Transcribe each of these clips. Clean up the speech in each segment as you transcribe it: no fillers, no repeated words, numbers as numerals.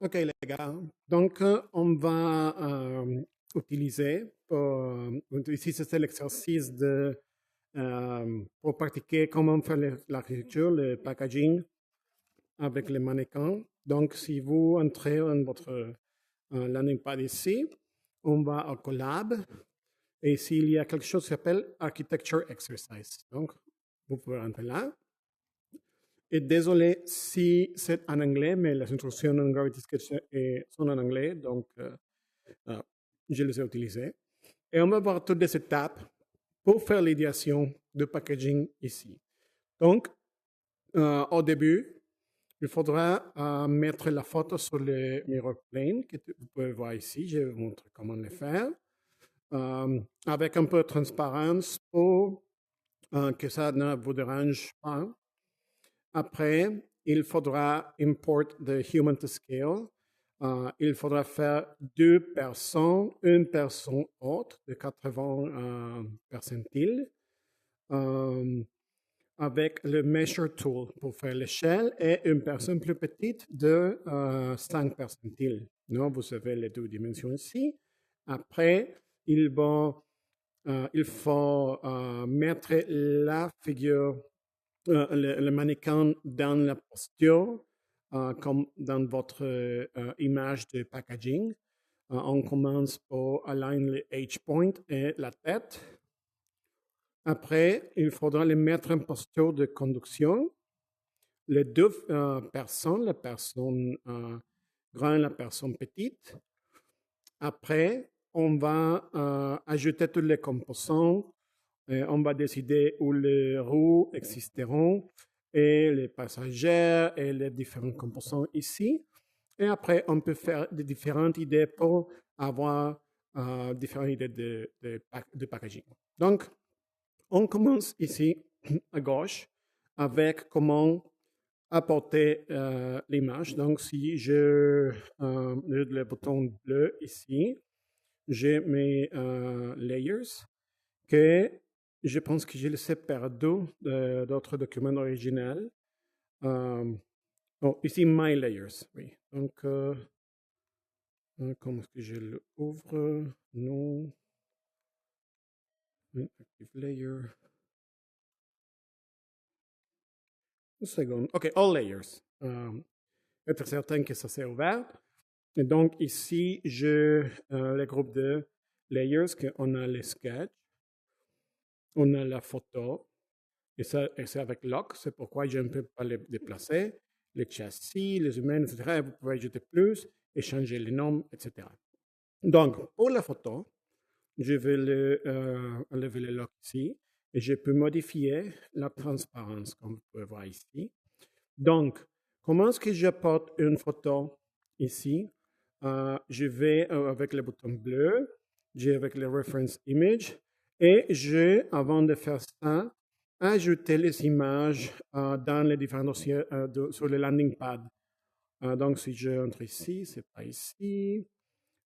OK, les gars. Donc, on va utiliser, ici c'est l'exercice pour pratiquer comment faire l'architecture, le packaging avec les mannequins. Donc, si vous entrez dans votre landing pad ici, on va au collab. Et s'il y a quelque chose qui s'appelle Architecture Exercise. Donc, vous pouvez entrer là. Et désolé si c'est en anglais, mais les instructions en Gravity Sketch sont en anglais, donc je les ai utilisées. Et on va voir toutes les étapes pour faire l'idéation de packaging ici. Donc, au début, il faudra mettre la photo sur le mirror plane que vous pouvez voir ici. Je vais vous montrer comment le faire. Avec un peu de transparence pour que ça ne vous dérange pas. Après, il faudra import the human to scale. Il faudra faire deux personnes, une personne haute de 80 percentiles, avec le measure tool pour faire l'échelle et une personne plus petite de 5 percentiles. Non, vous avez les deux dimensions ici. Après, il faut mettre la figure le mannequin dans la posture, comme dans votre image de packaging. On commence par aligner le H-point et la tête. Après, il faudra les mettre en posture de conduction. Les deux personnes, la personne grande et la personne petite. Après, on va ajouter tous les composants. On va décider où les roues existeront et les passagers et les différents composants ici. Et après, on peut faire des différentes idées pour avoir différentes idées de packaging. Donc, on commence ici à gauche avec comment apporter l'image. Donc, si je le bouton bleu ici, j'ai mes layers que je pense que je les ai perdus d'autres documents originaux. Ici, My Layers, oui. Donc, comment est-ce que je l'ouvre? Non. Active Layer. Une seconde. OK, All Layers. Être certain que ça s'est ouvert. Et donc, ici, je le groupe de layers, qu'on a les sketchs, on a la photo, et ça, c'est avec lock, c'est pourquoi je ne peux pas les déplacer. Les châssis, les humains, etc. Vous pouvez ajouter plus et changer les noms, etc. Donc, pour la photo, je vais enlever le lock ici et je peux modifier la transparence, comme vous pouvez voir ici. Donc, comment est-ce que j'apporte une photo ici? Je vais avec le bouton bleu, j'ai avec le reference image et avant de faire ça, ajouter les images dans les différents dossiers sur le landing pad. Donc, si je entre ici, c'est pas ici.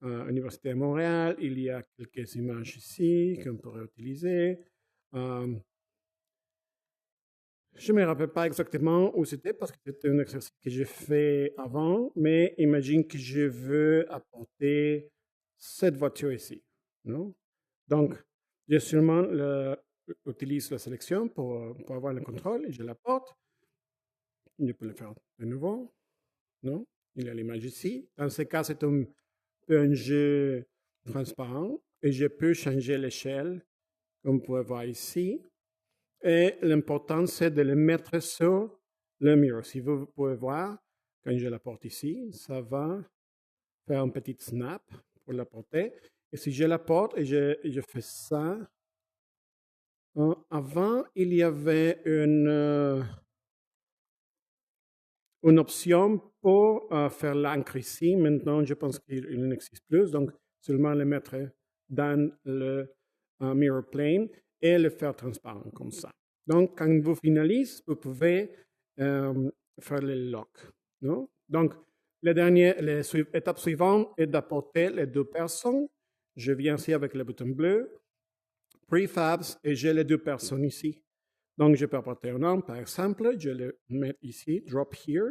Université de Montréal, il y a quelques images ici qu'on pourrait utiliser. Je ne me rappelle pas exactement où c'était parce que c'était un exercice que j'ai fait avant, mais imagine que je veux apporter cette voiture ici. Non? Donc, je seulement utilise la sélection pour avoir le contrôle et je l'apporte. Je peux le faire de nouveau. Non? Il y a l'image ici. Dans ce cas, c'est un jeu transparent et je peux changer l'échelle, comme vous pouvez voir ici. Et l'important, c'est de le mettre sur le mirror. Si vous pouvez voir, quand je la porte ici, ça va faire un petit snap pour la porter. Et si je la porte et je fais ça, avant, il y avait une option pour faire l'encre ici. Maintenant, je pense qu'il n'existe plus. Donc, seulement le mettre dans le mirror plane et le faire transparent comme ça. Donc, quand vous finalisez, vous pouvez faire le lock. Non? Donc, l'étape suivante est d'apporter les deux personnes. Je viens ici avec le bouton bleu, prefabs, et j'ai les deux personnes ici. Donc, je peux apporter un nom, par exemple, je le mets ici, drop here.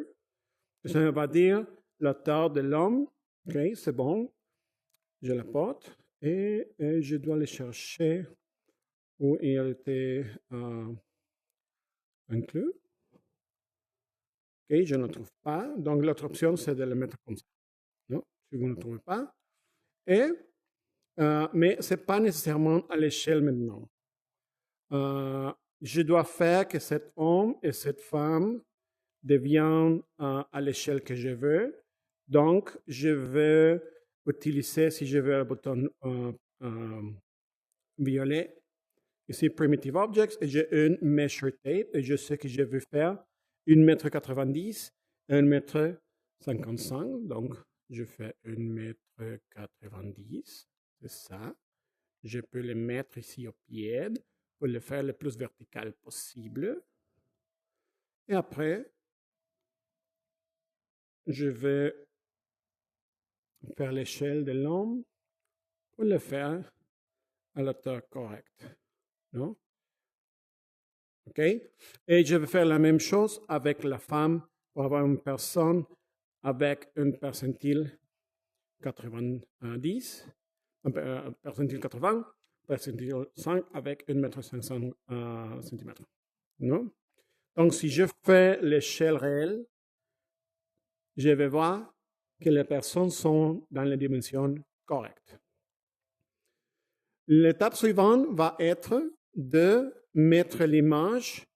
Ça va dire l'auteur de l'homme. OK, c'est bon. Je la porte et je dois aller chercher où il était inclus. OK, je ne le trouve pas. Donc, l'autre option, c'est de le mettre comme ça. Non, si vous ne le trouvez pas. Et, mais ce n'est pas nécessairement à l'échelle maintenant. Je dois faire que cet homme et cette femme deviennent à l'échelle que je veux. Donc, je vais utiliser, si je veux, le bouton violet, ici Primitive Objects, et j'ai une Measure Tape, et je sais que je veux faire 1,90 m, 1,55 m. Donc, je fais 1,90 m, c'est ça. Je peux le mettre ici au pied pour le faire le plus vertical possible. Et après, je vais faire l'échelle de l'homme pour le faire à l'auteur correcte. Non? OK? Et je vais faire la même chose avec la femme pour avoir une personne avec une percentile 90, un percentile 80, percentile 5 avec 1,5 m. Non? Donc, si je fais l'échelle réelle, je vais voir que les personnes sont dans les dimensions correctes. L'étape suivante va être de mettre l'image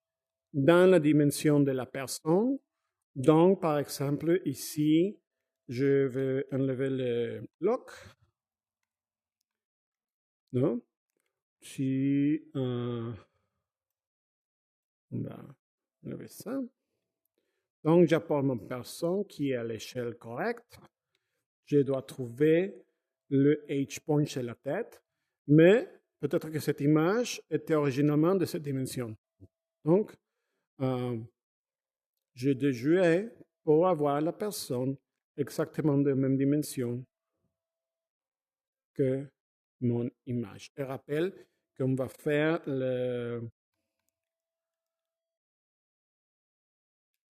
dans la dimension de la personne. Donc, par exemple, ici, je vais enlever le lock. Non? Si on va enlever ça. Donc, j'apporte mon personne qui est à l'échelle correcte. Je dois trouver le H-point chez la tête, mais peut-être que cette image était originalement de cette dimension. Donc, je dois jouer pour avoir la personne exactement de la même dimension que mon image. Et rappelle qu'on va faire le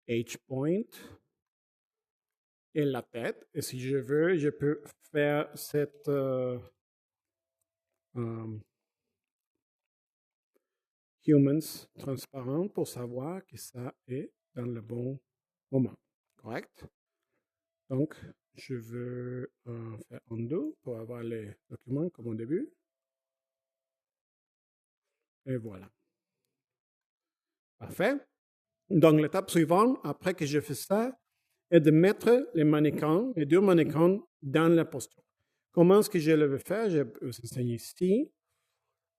H-point et la tête. Et si je veux, je peux faire cette humans transparent pour savoir que ça est dans le bon moment. Correct? Donc, je veux faire undo pour avoir les documents comme au début. Et voilà. Parfait. Donc, l'étape suivante, après que je fais ça, est de mettre les mannequins, les deux mannequins, dans la posture. Comment est-ce que je le vais faire? Je vais vous enseigner ici.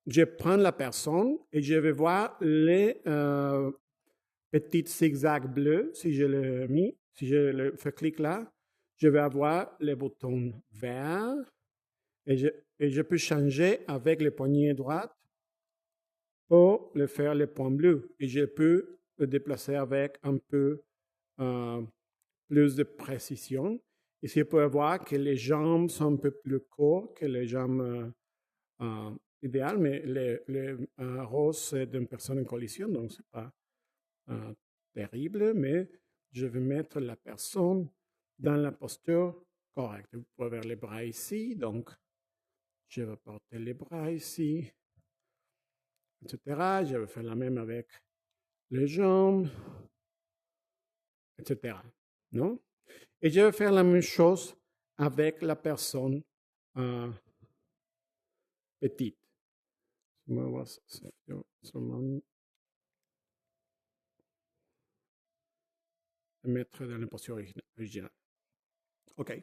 Je prends la personne et je vais voir les petits zigzags bleus. Si je le mets, si je le fais clic là, je vais avoir les boutons verts et je peux changer avec les poignées droites pour le faire les points bleus. Et je peux le déplacer avec un peu plus de précision. Ici, vous pouvez voir que les jambes sont un peu plus courtes que les jambes idéales, mais le rose, c'est d'une personne en collision, donc ce n'est pas terrible, mais je vais mettre la personne dans la posture correcte. Vous pouvez voir les bras ici, donc je vais porter les bras ici, etc. Je vais faire la même avec les jambes, etc. Non? Et je vais faire la même chose avec la personne petite. Je vais voir seulement mettre dans la posture originale. OK.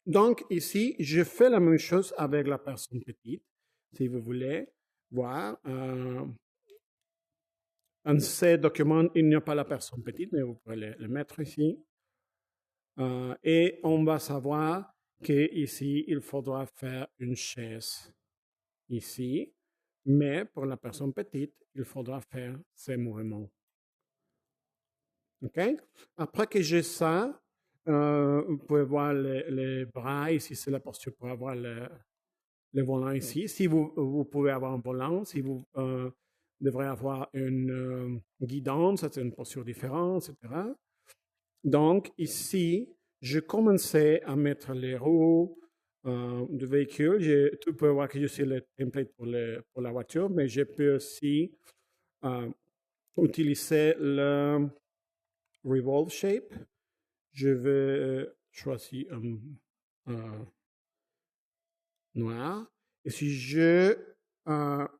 Donc, ici, je fais la même chose avec la personne petite. Si vous voulez voir, dans ces documents, il n'y a pas la personne petite, mais vous pouvez le mettre ici. Et on va savoir qu'ici, il faudra faire une chaise ici. Mais pour la personne petite, il faudra faire ces mouvements. OK? Après que j'ai ça, vous pouvez voir les bras ici, c'est la posture pour avoir le volant ici. Si vous pouvez avoir un volant, si vous devrez avoir une guidance, c'est une posture différente, etc. Donc, ici, je commençais à mettre les roues du véhicule. Tu peux voir que je suis le template pour la voiture, mais je peux aussi utiliser le revolve shape. Je vais choisir un noir. Et si je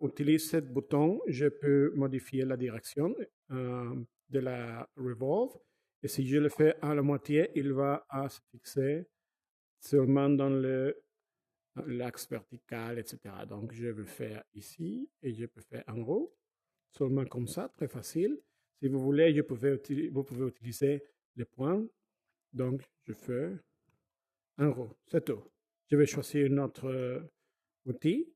utilise ce bouton, je peux modifier la direction de la revolve. Et si je le fais à la moitié, il va se fixer seulement dans l'axe vertical, etc. Donc, je vais faire ici et je peux faire en haut, seulement comme ça, très facile. Si vous voulez, vous pouvez utiliser les points. Donc, je fais en haut, c'est tout. Je vais choisir notre outil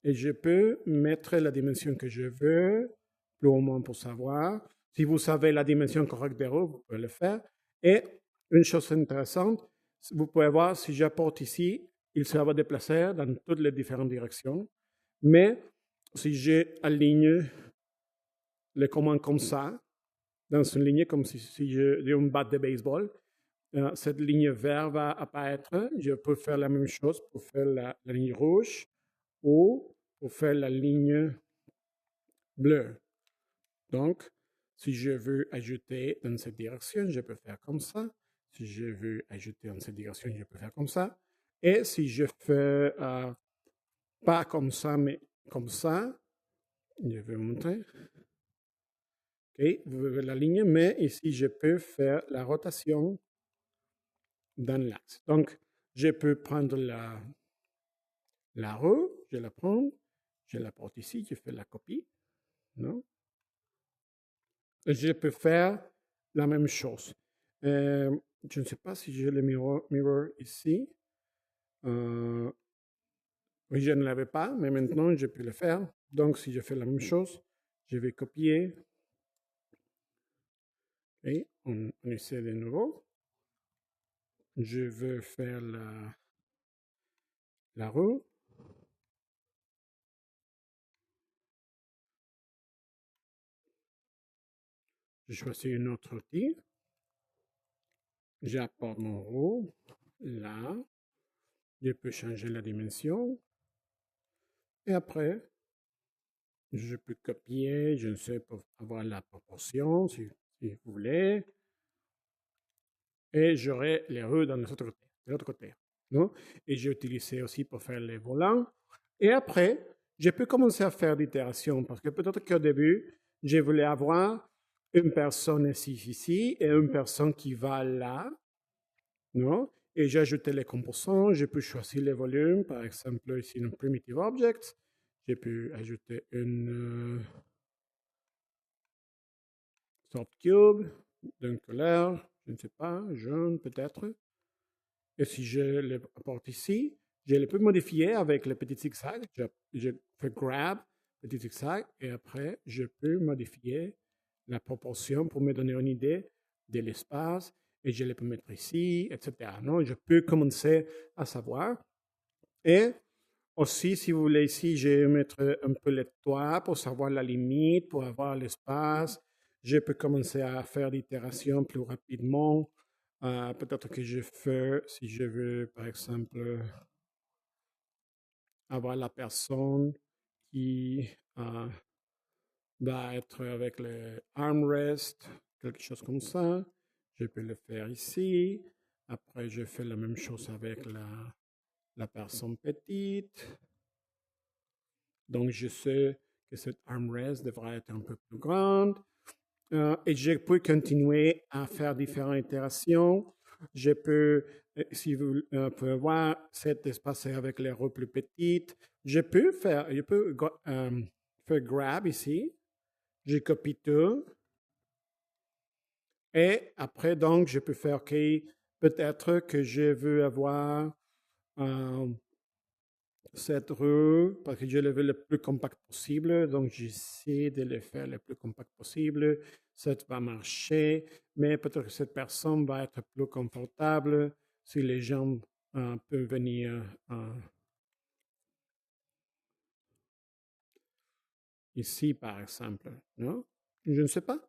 et je peux mettre la dimension que je veux, plus ou moins pour savoir. Si vous savez la dimension correcte des roues, vous pouvez le faire. Et une chose intéressante, vous pouvez voir si j'apporte ici, il se va déplacer dans toutes les différentes directions. Mais si j'aligne les commandes comme ça, dans une ligne comme si j'ai une batte de baseball, cette ligne verte va apparaître. Je peux faire la même chose pour faire la ligne rouge ou pour faire la ligne bleue. Donc, si je veux ajouter dans cette direction, je peux faire comme ça. Si je veux ajouter dans cette direction, je peux faire comme ça. Et si je fais pas comme ça, mais comme ça, je vais vous montrer. OK, vous voyez la ligne, mais ici, je peux faire la rotation dans l'axe. Donc, je peux prendre la roue, je la prends, je la porte ici, je fais la copie. Non? Et je peux faire la même chose. Je ne sais pas si j'ai le mirror ici. Oui, je ne l'avais pas, mais maintenant, je peux le faire. Donc, si je fais la même chose, je vais copier. Et on essaie de nouveau. Je veux faire la roue. Je choisis une autre outil. J'apporte mon roue là. Je peux changer la dimension. Et après, je peux copier, je ne sais, pour avoir la proportion, si vous voulez. Et j'aurai les roues de l'autre côté. Non? Et j'ai utilisé aussi pour faire les volants. Et après, je peux commencer à faire d'itération parce que peut-être qu'au début, je voulais avoir une personne ici et une personne qui va là. Non? Et j'ai ajouté les composants, je peux choisir les volumes, par exemple ici dans Primitive Objects, j'ai pu ajouter une soft cube d'une couleur, je ne sais pas, jaune peut-être. Et si je l'apporte ici, je le peux modifier avec le petit zigzag. Je fais grab, petit zigzag, et après, je peux modifier la proportion pour me donner une idée de l'espace. Et je le peux mettre ici, etc. Non, je peux commencer à savoir. Et aussi, si vous voulez, ici, je vais mettre un peu le toit pour savoir la limite, pour avoir l'espace. Je peux commencer à faire l'itération plus rapidement. Peut-être que je fais, si je veux, par exemple, avoir la personne qui va être avec le armrest, quelque chose comme ça. Je peux le faire ici. Après, je fais la même chose avec la personne petite. Donc, je sais que cette armrest devra être un peu plus grande. Et je peux continuer à faire différentes itérations. Je peux, si vous pouvez voir, cet espace avec les roues plus petites. Je peux faire grab ici. Je copie tout. Et après, donc, je peux faire, OK, peut-être que je veux avoir cette roue parce que je le veux le plus compact possible. Donc, j'essaie de le faire le plus compact possible. Ça va marcher, mais peut-être que cette personne va être plus confortable si les gens peuvent venir ici, par exemple. Non? Je ne sais pas.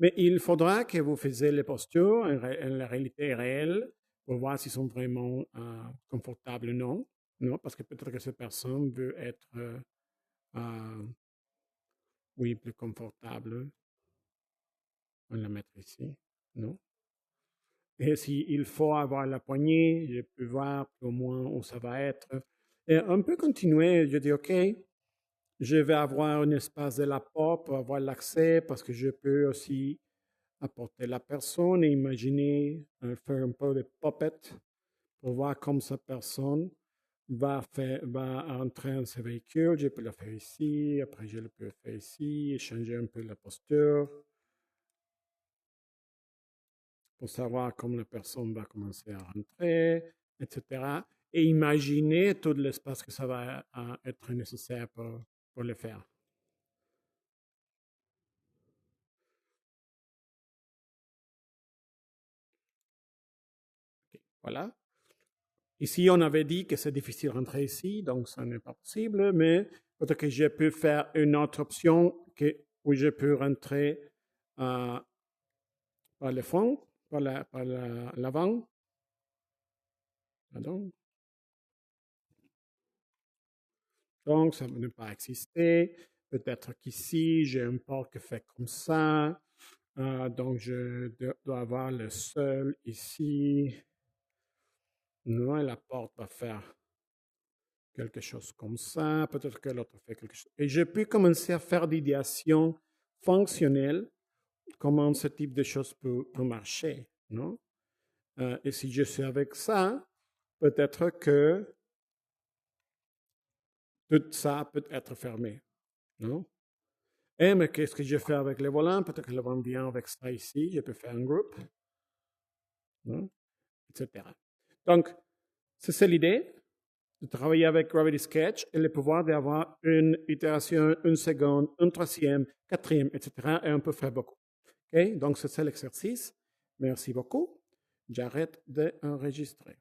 Mais il faudra que vous fassiez les postures en la réalité réelle pour voir s'ils sont vraiment confortables ou non. Non, parce que peut-être que cette personne veut être, oui, plus confortable. On va la mettre ici, non? Et s'il faut avoir la poignée, je peux voir au moins où ça va être. Et on peut continuer, je dis, OK, je vais avoir un espace de la porte pour avoir l'accès parce que je peux aussi apporter la personne et imaginer faire un peu de puppet pour voir comme cette personne va entrer dans ce véhicule. Je peux le faire ici, après je le peux faire ici, changer un peu la posture pour savoir comment la personne va commencer à rentrer, etc. Et imaginer tout l'espace que ça va être nécessaire pour le faire. Okay, voilà. Ici, on avait dit que c'est difficile de rentrer ici, donc ça n'est pas possible, mais peut-être que je peux faire une autre option où je peux rentrer par le fond, par l'avant. Pardon. Donc, ça ne peut pas exister. Peut-être qu'ici, j'ai un port qui fait comme ça. Donc, je dois avoir le seul ici. Non, la porte va faire quelque chose comme ça. Peut-être que l'autre fait quelque chose. Et je peux commencer à faire d'idéation fonctionnelle, comment ce type de choses peut marcher. Non? Et si je suis avec ça, peut-être que tout ça peut être fermé. Non? Et mais qu'est-ce que je fais avec les volants? Peut-être que le volant vient avec ça ici. Je peux faire un groupe. Non? Etc. Donc, c'est l'idée de travailler avec Gravity Sketch et le pouvoir d'avoir une itération, une seconde, une troisième, quatrième, etc. Et on peut faire beaucoup. Okay? Donc, c'est l'exercice. Merci beaucoup. J'arrête d'enregistrer.